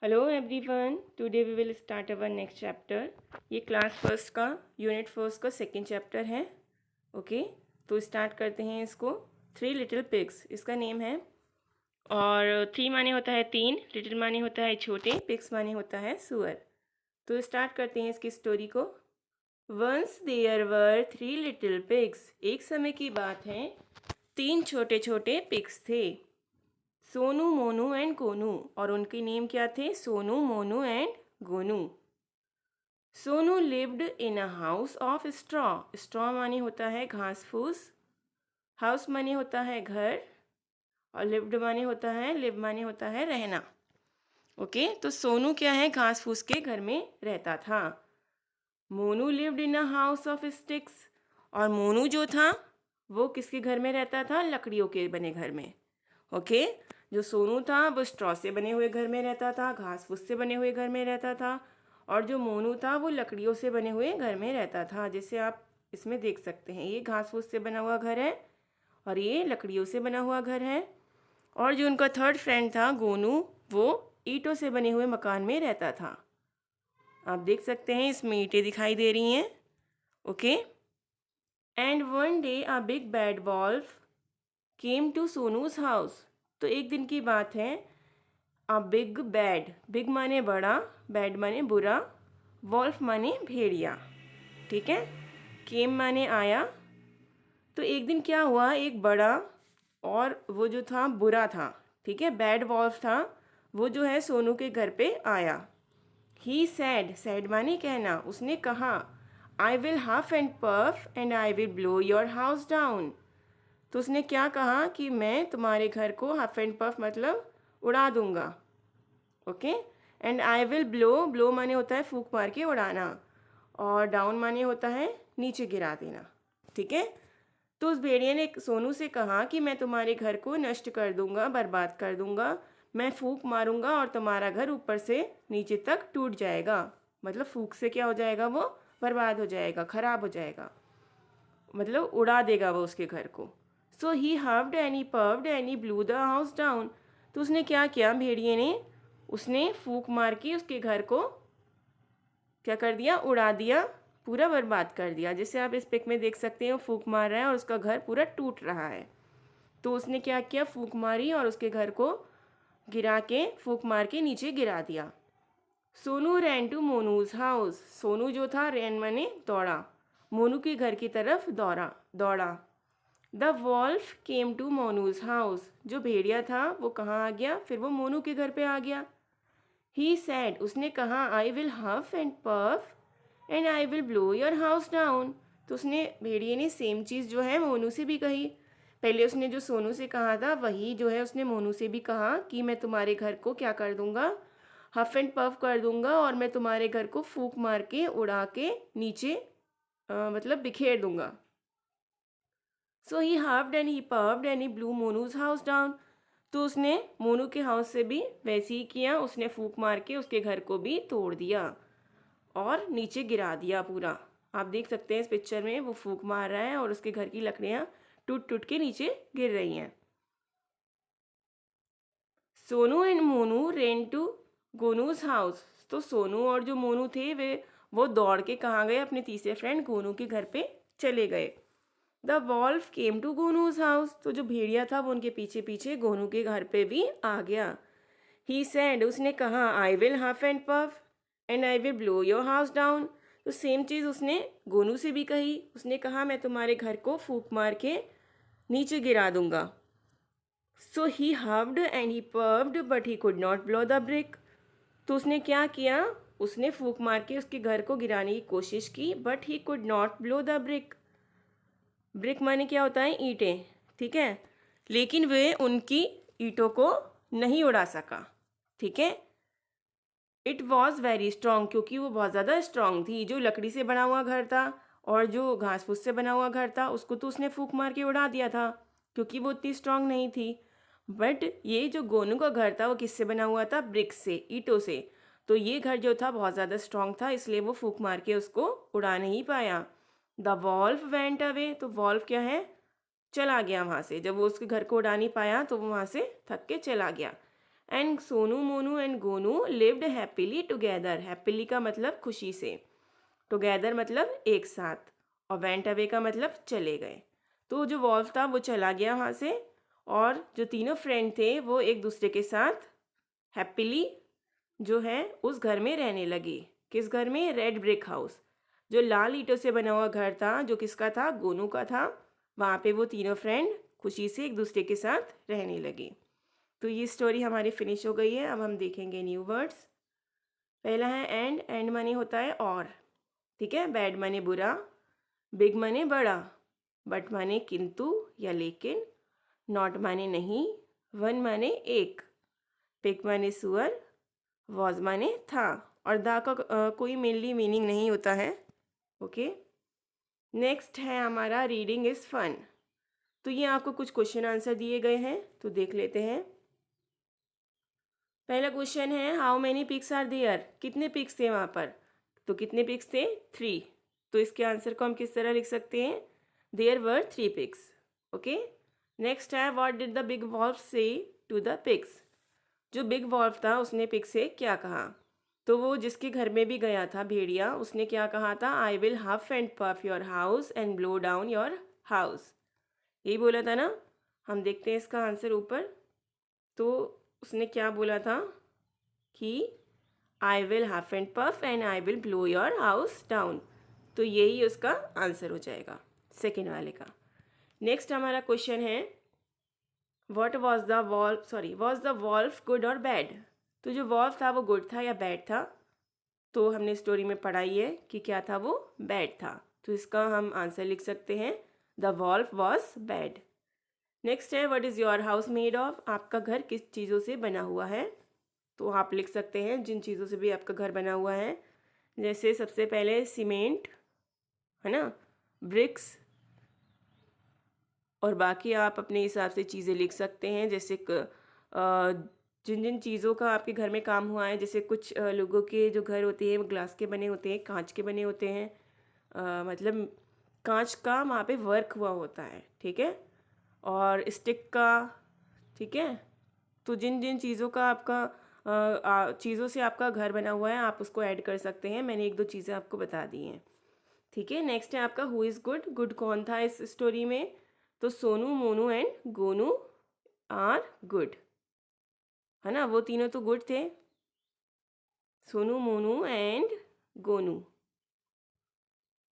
Hello everyone, today we will start our next chapter. ये class first का unit first का second chapter है। Okay, तो start करते हैं इसको। थ्री लिटिल पिग्स इसका नेम है। और थ्री माने होता है तीन, लिटिल माने होता है छोटे, पिग्स माने होता है सुअर। तो स्टार्ट करते हैं इसकी स्टोरी को। Once there were three little pigs. एक समय की बात है, तीन छोटे छोटे पिग्स थे, सोनू, मोनू एंड गोनू। और उनके नेम क्या थे? Sonu, Monu and Gonu. Sonu lived in a house of straw. Straw माने होता है घास फूस, हाउस माने होता है घर, और लिव्ड माने होता है, लिव माने होता है रहना। ओके, तो सोनू क्या है? घास फूस के घर में रहता था। Monu lived in a house of sticks. और मोनू जो था वो किसके घर में रहता था? लकड़ियों के बने घर में। ओके, जो सोनू था वो स्ट्रॉ से बने हुए घर में रहता था, घास फूस से बने हुए घर में रहता था। और जो मोनू था वो लकड़ियों से बने हुए घर में रहता था। जैसे आप इसमें देख सकते हैं, ये घास फूस से बना हुआ घर है और ये लकड़ियों से बना हुआ घर है। और जो उनका थर्ड फ्रेंड था गोनू, वो ईंटों से बने हुए मकान में रहता था। आप देख सकते हैं इसमें ईंटें दिखाई दे रही हैं। Okay, and one day a big bad wolf came to Sonu's house. तो एक दिन की बात है, अ बिग बैड, बिग माने बड़ा, बैड माने बुरा, वॉल्फ माने भेड़िया। ठीक है, केम माने आया। तो एक दिन क्या हुआ, एक बड़ा और वो जो था बुरा था, ठीक है, बैड वॉल्फ था, वो जो है सोनू के घर पे आया। ही सैड, सैड माने कहना, उसने कहा, I will half and puff and I will blow your house down. तो उसने क्या कहा कि मैं तुम्हारे घर को हाफ एंड पफ मतलब उड़ा दूंगा। Okay, and I will blow, blow माने होता है फूंक मार के उड़ाना, और डाउन माने होता है नीचे गिरा देना। ठीक है, तो उस भेड़िए ने सोनू से कहा कि मैं तुम्हारे घर को नष्ट कर दूंगा, बर्बाद कर दूंगा, मैं फूंक मारूंगा और तुम्हारा घर ऊपर से नीचे तक टूट जाएगा। मतलब फूंक से क्या हो जाएगा? वो बर्बाद हो जाएगा, खराब हो जाएगा, मतलब उड़ा देगा वो उसके घर को। So he huffed and he puffed and he blew the house down. तो उसने क्या किया भेड़िए ने? उसने फूंक मार के उसके घर को क्या कर दिया? उड़ा दिया, पूरा बर्बाद कर दिया। जैसे आप इस पिक में देख सकते हैं, वो फूंक मार रहा है और उसका घर पूरा टूट रहा है। तो उसने क्या किया? फूंक मारी और उसके घर को गिरा के, फूंक मार के नीचे गिरा दिया। Sonu ran to Monu's house. Sonu जो था, रैन माने दौड़ा, मोनू के घर की तरफ दौड़ा दौड़ा। The wolf came to Monu's house. जो भेड़िया था वो कहाँ आ गया? फिर वो मोनू के घर पे आ गया। ही सैड, उसने कहा, I will huff and puff and I will blow your house down. तो उसने, भेड़िए ने सेम चीज़ जो है मोनू से भी कही। पहले उसने जो सोनू से कहा था वही जो है उसने मोनू से भी कहा कि मैं तुम्हारे घर को क्या कर दूंगा? हफ एंड पफ कर दूंगा, और मैं तुम्हारे घर को फूंक मार के उड़ा के नीचे मतलब बिखेर दूंगा। So he huffed and he puffed and he blew Monu's house down. तो उसने मोनू के हाउस से भी वैसे ही किया, उसने फूंक मार के उसके घर को भी तोड़ दिया और नीचे गिरा दिया पूरा। आप देख सकते हैं इस पिक्चर में वो फूंक मार रहा है और उसके घर की लकड़ियाँ टूट टूट के नीचे गिर रही हैं। Sonu and Monu ran to Gonu's house. तो सोनू और जो मोनू थे वो दौड़ के कहाँ गए? अपने तीसरे फ्रेंड गोनू के घर पे चले गए। The wolf came to Gonu's house. तो जो भेड़िया था वो उनके पीछे पीछे गोनू के घर पे भी आ गया। ही सैड, उसने कहा, I will half and puff and I will blow your house down. तो सेम चीज़ उसने गोनू से भी कही। उसने कहा, मैं तुम्हारे घर को फूंक मार के नीचे गिरा दूंगा। So he huffed and he puffed but he could not blow the brick. तो उसने क्या किया? उसने फूंक मार के उसके घर को गिराने की कोशिश की, but he could not blow the brick. Brick माने क्या होता है? ईंटें, ठीक है, लेकिन वे उनकी ईंटों को नहीं उड़ा सका। ठीक है, इट वॉज वेरी स्ट्रॉन्ग, क्योंकि वो बहुत ज़्यादा स्ट्रॉन्ग थी। जो लकड़ी से बना हुआ घर था और जो घास फूस से बना हुआ घर था उसको तो उसने फूंक मार के उड़ा दिया था, क्योंकि वो उतनी स्ट्रॉन्ग नहीं थी। बट ये जो गोनू का घर था वो किससे बना हुआ था? ब्रिक से, ईंटों से। तो ये घर जो था बहुत ज़्यादा स्ट्रॉन्ग था, इसलिए वो फूंक मार के उसको उड़ा नहीं पाया। The wolf went away. तो वॉल्फ क्या है? चला गया वहाँ से। जब वो उसके घर को उड़ा नहीं पाया तो वो वहाँ से थक के चला गया। And Sonu Monu and Gonu lived happily together. Happily का मतलब खुशी से, टुगेदर मतलब एक साथ, और वेंट अवे का मतलब चले गए। तो जो वॉल्फ था वो चला गया वहाँ से, और जो तीनों फ्रेंड थे वो एक दूसरे के साथ हैप्पीली जो है उस घर में रहने लगे। किस घर में? Red brick house. जो लाल ईंटों से बना हुआ घर था, जो किसका था? गोनू का था। वहाँ पे वो तीनों फ्रेंड खुशी से एक दूसरे के साथ रहने लगे। तो ये स्टोरी हमारी फिनिश हो गई है। अब हम देखेंगे न्यू वर्ड्स। पहला है एंड। एंड माने होता है और, ठीक है। बैड माने बुरा, बिग माने बड़ा, बट माने किंतु या लेकिन, नॉट माने नहीं, वन माने एक, पिक माने सुअर, वॉज माने था, और दा का कोई मेनली मीनिंग नहीं होता है। ओके, नेक्स्ट है हमारा रीडिंग इज़ फन। तो ये आपको कुछ क्वेश्चन आंसर दिए गए हैं, तो देख लेते हैं। पहला क्वेश्चन है how many pigs are there. कितने पिक्स थे वहाँ पर? तो कितने पिक्स थे? 3। तो इसके आंसर को हम किस तरह लिख सकते हैं? There were 3 pigs. Okay, next है what did the big wolf say to the pigs. जो बिग वॉल्फ था उसने पिग से क्या कहा? तो वो जिसके घर में भी गया था भेड़िया, उसने क्या कहा था? I will huff and puff your house and blow down your house. यही बोला था ना। हम देखते हैं इसका आंसर ऊपर। तो उसने क्या बोला था कि I will huff and puff and I will blow your house down. तो यही उसका आंसर हो जाएगा सेकेंड वाले का। नेक्स्ट हमारा क्वेश्चन है what was the wolf good or bad. तो जो वॉल्फ था वो गुड था या बैड था? तो हमने स्टोरी में पढ़ाई है कि क्या था, वो बैड था। तो इसका हम आंसर लिख सकते हैं the wolf was bad. Next है what is your house made of. आपका घर किस चीज़ों से बना हुआ है? तो आप लिख सकते हैं जिन चीज़ों से भी आपका घर बना हुआ है, जैसे सबसे पहले सीमेंट है ना, ब्रिक्स, और बाकी आप अपने हिसाब से चीज़ें लिख सकते हैं। जैसे जिन जिन चीज़ों का आपके घर में काम हुआ है, जैसे कुछ लोगों के जो घर होते हैं वो ग्लास के बने होते हैं, कांच के बने होते हैं, मतलब कांच का वहाँ पे वर्क हुआ होता है, ठीक है, और स्टिक का, ठीक है। तो जिन जिन चीज़ों का आपका चीज़ों से आपका घर बना हुआ है आप उसको ऐड कर सकते हैं। मैंने एक दो चीज़ें आपको बता दी हैं, ठीक है। नेक्स्ट है आपका हु इज़ गुड। गुड कौन था इस स्टोरी में? तो Sonu Monu and Gonu are good, है ना, वो तीनों तो गुड थे। Sonu Monu and Gonu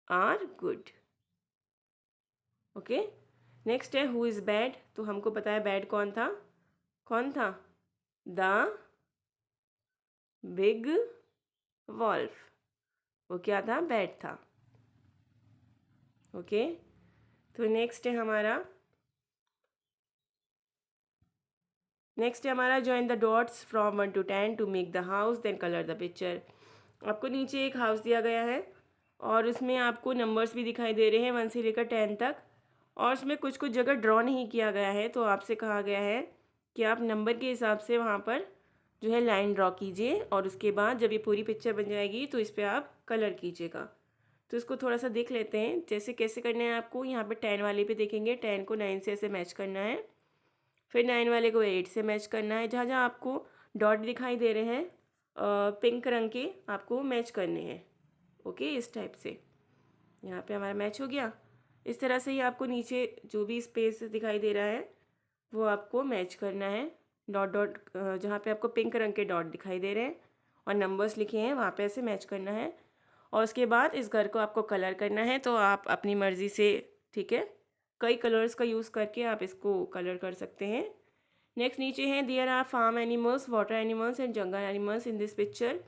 are good. Okay, next है हु इज़ बैड। तो हमको पता है बैड कौन था। कौन था? The big wolf. वो क्या था? बैड था। ओके, तो नेक्स्ट है हमारा join the dots from 1 to 10 to make the house then colour the picture. आपको नीचे एक हाउस दिया गया है और उसमें आपको नंबर्स भी दिखाई दे रहे हैं 1 से लेकर 10 तक, और उसमें कुछ कुछ जगह ड्रॉ नहीं किया गया है। तो आपसे कहा गया है कि आप नंबर के हिसाब से वहाँ पर जो है लाइन ड्रॉ कीजिए, और उसके बाद जब ये पूरी पिक्चर बन जाएगी तो इस पर आप कलर कीजिएगा। तो इसको थोड़ा सा देख लेते हैं जैसे कैसे करना है आपको। यहाँ पे 10 वाले पे देखेंगे, 10 को 9 से ऐसे मैच करना है, फिर 9 वाले को 8 से मैच करना है। जहाँ जहाँ आपको डॉट दिखाई दे रहे हैं पिंक रंग के, आपको मैच करने हैं। ओके, इस टाइप से यहाँ पे हमारा मैच हो गया। इस तरह से ही आपको नीचे जो भी स्पेस दिखाई दे रहा है वो आपको मैच करना है। डॉट डॉट जहाँ पे आपको पिंक रंग के डॉट दिखाई दे रहे हैं और नंबर्स लिखे हैं वहाँ पे ऐसे मैच करना है। और उसके बाद इस घर को आपको कलर करना है। तो आप अपनी मर्ज़ी से, ठीक है, कई कलर्स का यूज़ करके आप इसको कलर कर सकते हैं। नेक्स्ट नीचे हैं there are farm animals, water animals and jungle animals in this picture.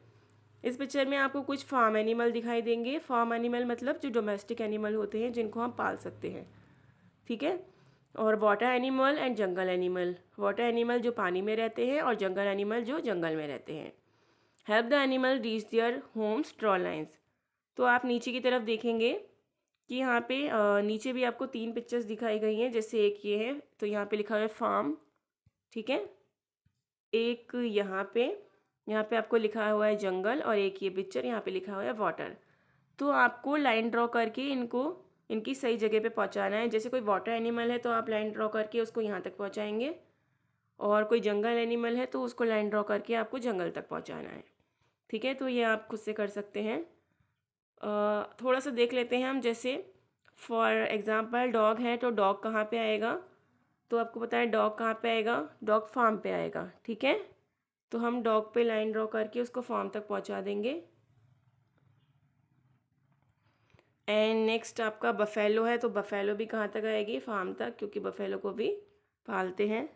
इस पिक्चर में आपको कुछ फार्म एनिमल दिखाई देंगे। फार्म एनिमल मतलब जो डोमेस्टिक एनिमल होते हैं जिनको हम पाल सकते हैं, ठीक है। और water animal and jungle animal, water animal जो पानी में रहते हैं और जंगल एनिमल जो जंगल में रहते हैं। Help the animal reach their homes, draw lines. तो आप नीचे की तरफ देखेंगे कि यहाँ पे नीचे भी आपको 3 पिक्चर्स दिखाई गई हैं। जैसे एक ये है, तो यहाँ पे लिखा हुआ है फार्म, ठीक है। एक यहाँ पे आपको लिखा हुआ है जंगल, और एक ये पिक्चर यहाँ पे लिखा हुआ है वाटर। तो आपको लाइन ड्रॉ करके इनकी सही जगह पे पहुँचाना है। जैसे कोई वाटर एनिमल है तो आप लाइन ड्रॉ करके उसको यहाँ तक पहुँचाएंगे, और कोई जंगल एनिमल है तो उसको लाइन ड्रॉ करके आपको जंगल तक पहुंचाना है। ठीक है, तो ये आप खुद से कर सकते हैं। थोड़ा सा देख लेते हैं हम, जैसे फॉर एग्ज़ाम्पल डॉग है तो डॉग कहाँ पे आएगा, तो आपको पता है डॉग कहाँ पे आएगा, डॉग फार्म पे आएगा। ठीक है, तो हम डॉग पे लाइन ड्रॉ करके उसको फार्म तक पहुंचा देंगे। एंड नेक्स्ट आपका बफेलो है, तो बफेलो भी कहाँ तक आएगी, फार्म तक, क्योंकि बफेलो को भी पालते हैं,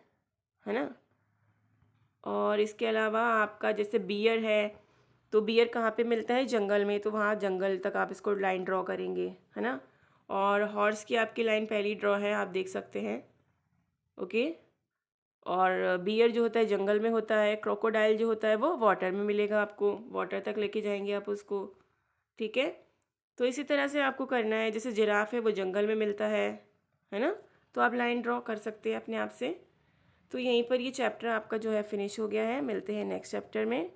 है ना। और इसके अलावा आपका जैसे बियर है, तो बियर कहाँ पे मिलता है, जंगल में, तो वहाँ जंगल तक आप इसको लाइन ड्रॉ करेंगे, है ना। और हॉर्स की आपकी लाइन पहली ड्रॉ है, आप देख सकते हैं। ओके, और बियर जो होता है जंगल में होता है, क्रोकोडाइल जो होता है वो वाटर में मिलेगा, आपको वाटर तक लेके जाएंगे आप उसको। ठीक है, तो इसी तरह से आपको करना है। जैसे जिराफ है वो जंगल में मिलता है ना, तो आप लाइन ड्रॉ कर सकते हैं अपने आप से। तो यहीं पर ये चैप्टर आपका जो है फिनिश हो गया है। मिलते हैं नेक्स्ट चैप्टर में।